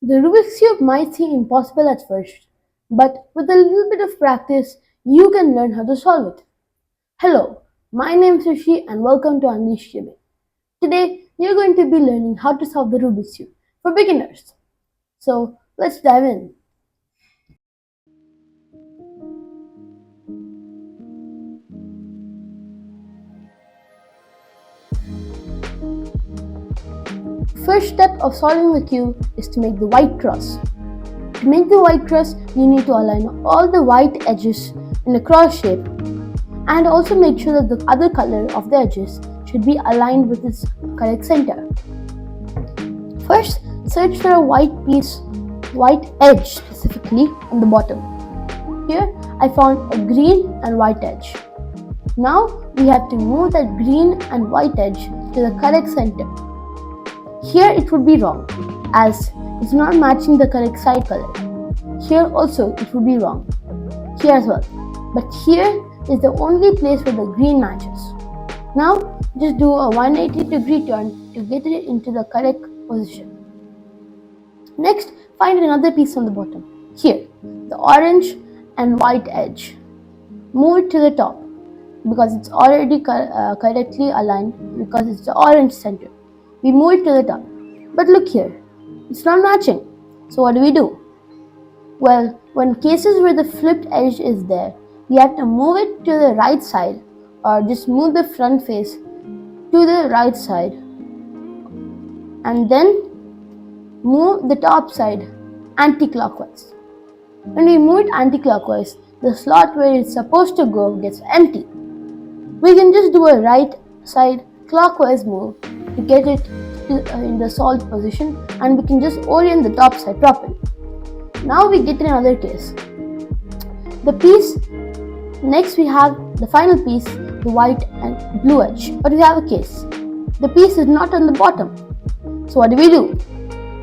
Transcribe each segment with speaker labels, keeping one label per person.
Speaker 1: The Rubik's Cube might seem impossible at first, but with a little bit of practice, you can learn how to solve it. Hello, my name is Hrishi and welcome to Unleash Gaming. Today, you're going to be learning how to solve the Rubik's Cube for beginners. So, let's dive in. First step of solving the cube is to make the white cross. To make the white cross, you need to align all the white edges in a cross shape and also make sure that the other color of the edges should be aligned with its correct center. First, search for a white edge specifically on the bottom. Here, I found a green and white edge. Now, we have to move that green and white edge to the correct center. Here it would be wrong, as it's not matching the correct side color. Here also it would be wrong. Here as well. But here is the only place where the green matches. Now just do a 180-degree turn to get it into the correct position. Next, find another piece on the bottom. Here, the orange and white edge. Move it to the top because it's already correctly aligned because it's the orange center. We move it to the top. But look here, it's not matching. So what do? Well, when cases where the flipped edge is there, we have to move it to the right side or just move the front face to the right side and then move the top side anti-clockwise. When we move it anti-clockwise, the slot where it's supposed to go gets empty. We can just do a right side clockwise move to get it in the solved position, and we can just orient the top side properly. Now we get another case. The piece, next we have the final piece, the white and blue edge, but we have a case. The piece is not on the bottom. So what do?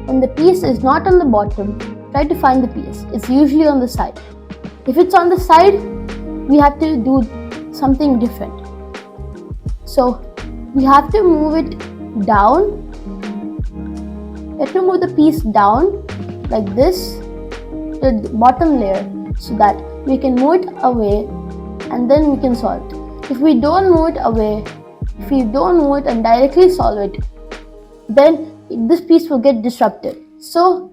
Speaker 1: When the piece is not on the bottom, try to find the piece. It's usually on the side. If it's on the side, we have to do something different. So we have to move it down. We have to move the piece down like this to the bottom layer so that we can move it away and then we can solve it. If we don't move it away, if we don't move it and directly solve it, then this piece will get disrupted. So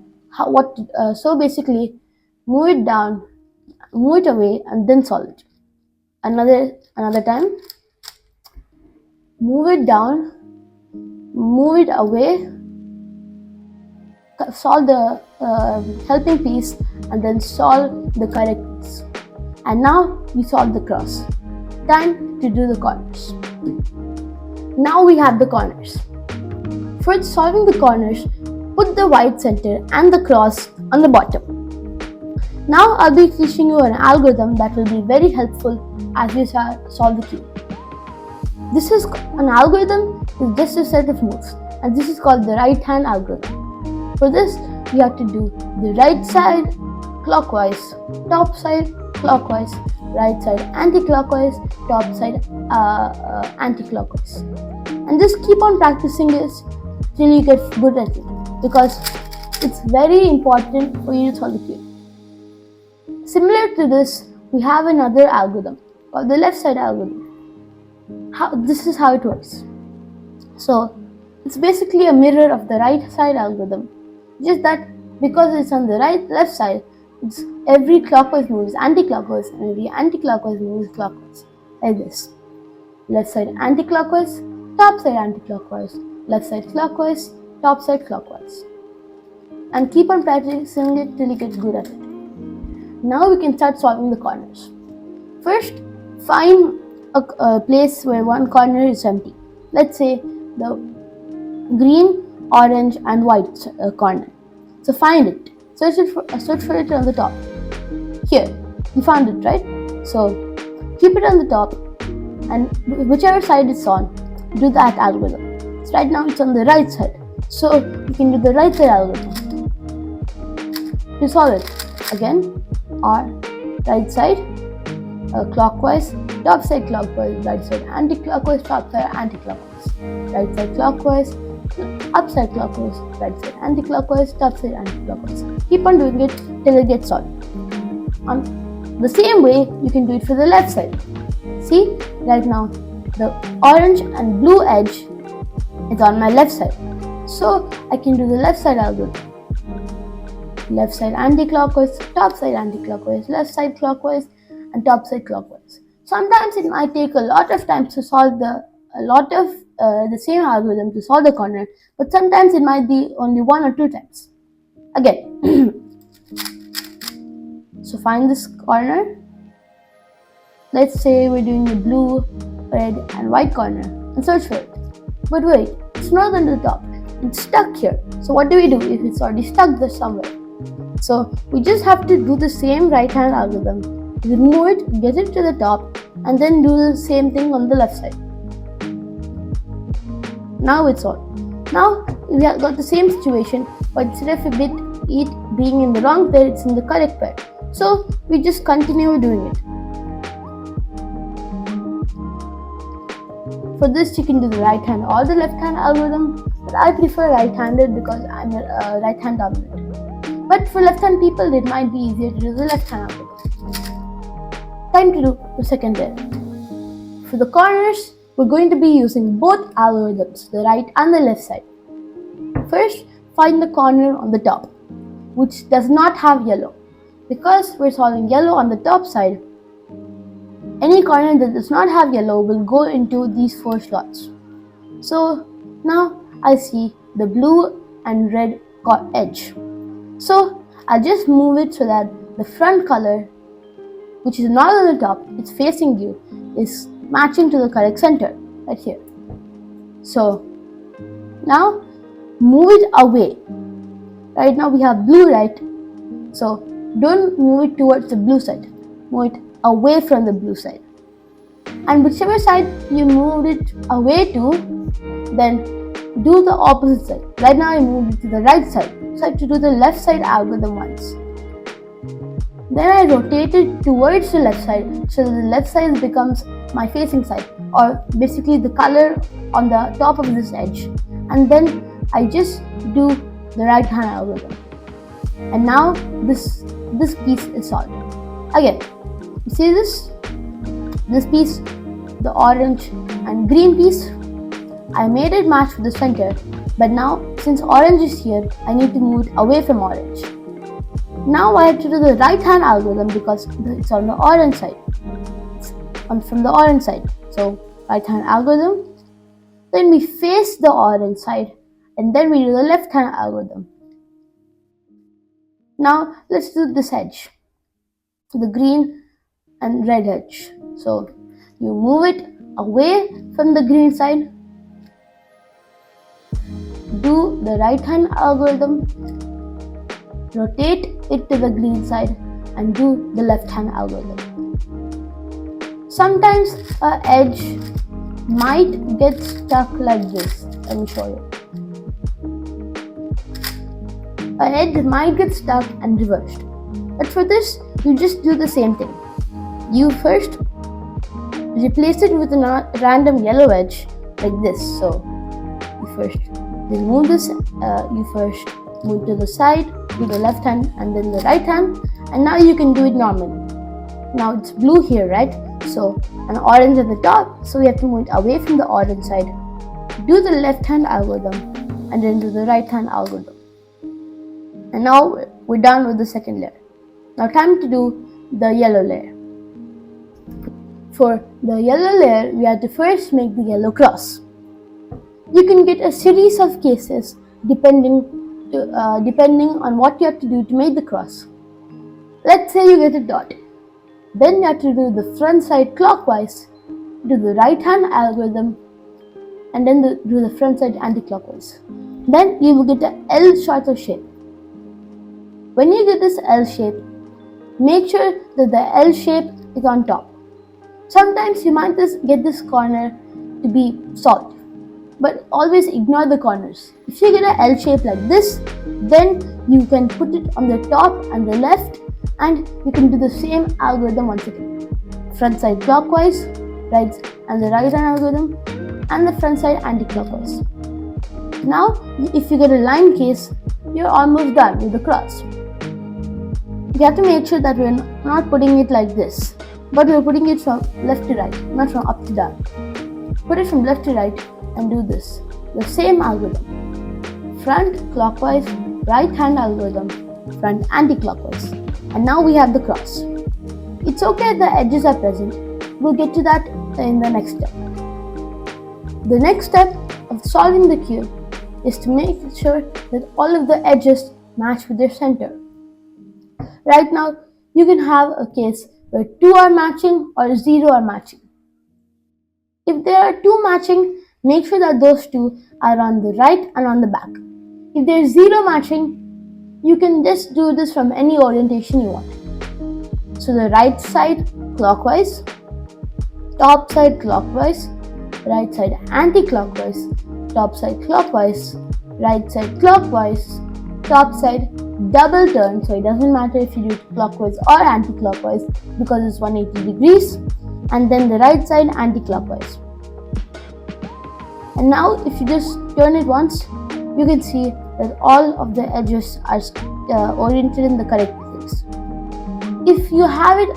Speaker 1: basically move it down, move it away and then solve it. Another time. Move it down, move it away, solve the helping piece and then solve the correct piece. And now we solve the cross. Time to do the corners. Now we have the corners. For solving the corners, put the white center and the cross on the bottom. Now I'll be teaching you an algorithm that will be very helpful as you solve the cube. This is an algorithm is just a set of moves, and this is called the right hand algorithm. For this, we have to do the right side clockwise, top side clockwise, right side anti-clockwise, top side anti-clockwise. And just keep on practicing this till you get good at it, because it's very important for you to solve the cube. Similar to this, we have another algorithm called the left side algorithm. This is how it works. So it's basically a mirror of the right side algorithm, just that because it's on the left side, it's every clockwise move is anti-clockwise and every anti-clockwise move is clockwise, like this. Left side anti-clockwise, top side anti-clockwise, left side clockwise, top side clockwise. And keep on practicing it till you get good at it. Now we can start solving the corners. First, find a place where one corner is empty. Let's say the green, orange and white corner. So find it. Search for it on the top. Here, you found it, right? So keep it on the top and whichever side it's on, do that algorithm. So right now it's on the right side. So you can do the right side algorithm. To solve it, again, right side clockwise, top side clockwise, right side anti-clockwise, top side anti-clockwise, right side clockwise, upside clockwise, right side anti-clockwise, top side anti-clockwise. Keep on doing it till it gets solved. On the same way, you can do it for the left side. See, right now the orange and blue edge is on my left side. So I can do the left side algorithm. Left side anti-clockwise, top side anti-clockwise, left side clockwise, and top side clockwise. Sometimes it might take a lot of time to solve the same algorithm to solve the corner, but sometimes it might be only 1 or 2 times. Again, so find this corner. Let's say we're doing the blue, red, and white corner and search for it. But wait, it's not on the top. It's stuck here. So what do we do if it's already stuck there somewhere? So we just have to do the same right hand algorithm. Remove it, get it to the top, and then do the same thing on the left side. Now it's all. Now we have got the same situation, but instead of it being in the wrong pair, it's in the correct pair. So we just continue doing it. For this, you can do the right hand or the left hand algorithm, but I prefer right handed because I'm a right hand dominant. But for left hand people, it might be easier to do the left hand algorithm. Time to do the second layer. For the corners, we're going to be using both algorithms, the right and the left side. First, find the corner on the top, which does not have yellow. Because we're solving yellow on the top side, any corner that does not have yellow will go into these 4 slots. So now I see the blue and red edge. So I'll just move it so that the front color, which is not on the top, it's facing you, is matching to the correct center, right here. So now move it away. Right now we have blue, right? So don't move it towards the blue side. Move it away from the blue side. And whichever side you moved it away to, then do the opposite side. Right now I moved it to the right side. So I have to do the left side algorithm once. Then I rotate it towards the left side so that the left side becomes my facing side, or basically the color on the top of this edge. And then I just do the right hand algorithm. And now this piece is solved. Again, you see this piece, the orange and green piece, I made it match with the center, but now since orange is here, I need to move it away from orange. Now I have to do the right hand algorithm because it's on the orange side. It's from the orange side. So right hand algorithm, then we face the orange side, and then we do the left hand algorithm. Now let's do this edge, the green and red edge. So you move it away from the green side, do the right hand algorithm, rotate it to the green side, and do the left hand algorithm. Sometimes an edge might get stuck like this. Let me show you. An edge might get stuck and reversed. But for this, you just do the same thing. You first replace it with a random yellow edge like this. So you first remove this, you first move to the side, do the left hand and then the right hand, and now you can do it normally. Now it's blue here, right? So an orange at the top, so we have to move it away from the orange side, do the left hand algorithm, and then do the right hand algorithm. And now we're done with the second layer. Now time to do the yellow layer. For the yellow layer, we have to first make the yellow cross. You can get a series of cases depending on what you have to do to make the cross. Let's say you get a dot. Then you have to do the front side clockwise, do the right hand algorithm, and then do the front side anti-clockwise. Then you will get an L sort of shape. When you get this L shape, make sure that the L shape is on top. Sometimes you might just get this corner to be solved, but always ignore the corners. If you get an L shape like this, then you can put it on the top and the left, and you can do the same algorithm once again. Front side clockwise, right and the right hand algorithm, and the front side anti-clockwise. Now, if you get a line case, you're almost done with the cross. You have to make sure that we're not putting it like this, but we're putting it from left to right, not from up to down. Put it from left to right and do this. The same algorithm. Front clockwise, right hand algorithm, front anti-clockwise. And now we have the cross. It's okay if the edges are present. We'll get to that in the next step. The next step of solving the cube is to make sure that all of the edges match with their center. Right now, you can have a case where 2 are matching or 0 are matching. If there are 2 matching, make sure that those 2 are on the right and on the back. If there's 0 matching, you can just do this from any orientation you want. So the right side clockwise, top side clockwise, right side anti-clockwise, top side clockwise, right side clockwise, top side double turn, so it doesn't matter if you do it clockwise or anti-clockwise because it's 180 degrees, and then the right side anti-clockwise. And now if you just turn it once, you can see that all of the edges are oriented in the correct place. If you have it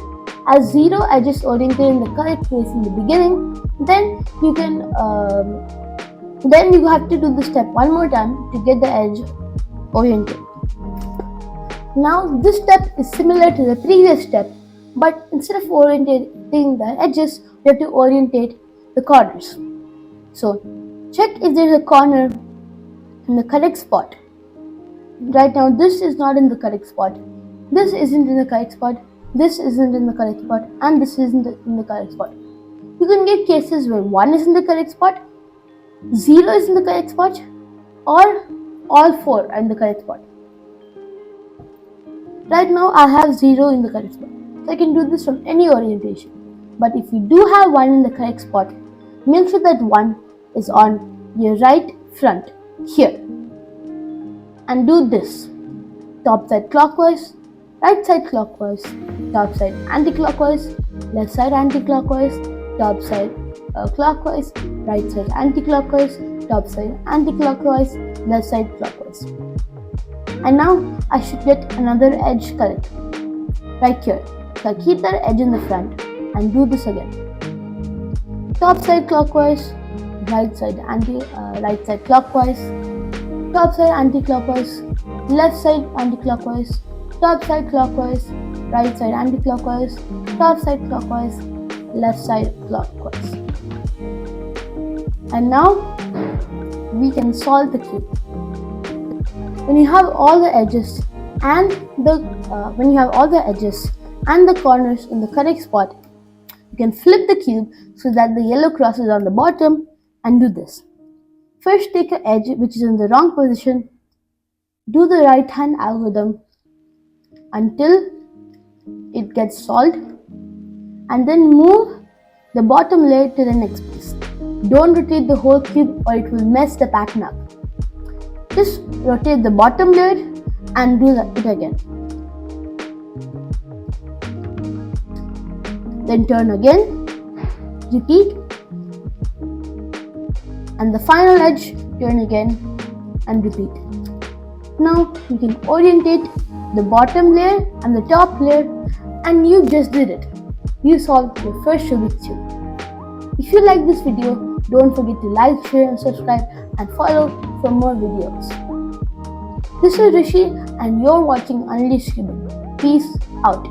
Speaker 1: as 0 edges oriented in the correct place in the beginning, then you can then you have to do the step one more time to get the edge oriented. Now this step is similar to the previous step, but instead of orientating the edges, you have to orientate the corners. So check if there is a corner in the correct spot. Right now this is not in the correct spot, this isn't in the correct spot, this isn't in the correct spot, and this isn't in the correct spot. You can get cases where 1 is in the correct spot, 0 is in the correct spot, or all 4 are in the correct spot. Right now I have 0 in the correct spot, so I can do this from any orientation. But if you do have 1 in the correct spot, make sure that 1 is on your right front here. And do this. Top side clockwise, right side clockwise, top side anti-clockwise, left side anti-clockwise, top side clockwise, right side anti-clockwise, top side anti-clockwise, left side clockwise. And now I should get another edge correct, right here. So I keep that edge in the front and do this again. Top side clockwise, right side clockwise, top side anti-clockwise, left side anti-clockwise, top side clockwise, right side anti-clockwise, top side clockwise, left side clockwise. And now we can solve the cube. When you have all the edges and the corners in the correct spot, you can flip the cube so that the yellow cross is on the bottom and do this. First take an edge which is in the wrong position, do the right hand algorithm until it gets solved, and then move the bottom layer to the next place. Don't rotate the whole cube or it will mess the pattern up. Just rotate the bottom layer and do it again. Then turn again, repeat, and the final edge, turn again and repeat. Now you can orientate the bottom layer and the top layer, and you just did it. You solved your first Rubik's Cube. If you like this video, don't forget to like, share and subscribe and follow for more videos. This is Hrishi and you're watching Unleashed Cubing. Peace out.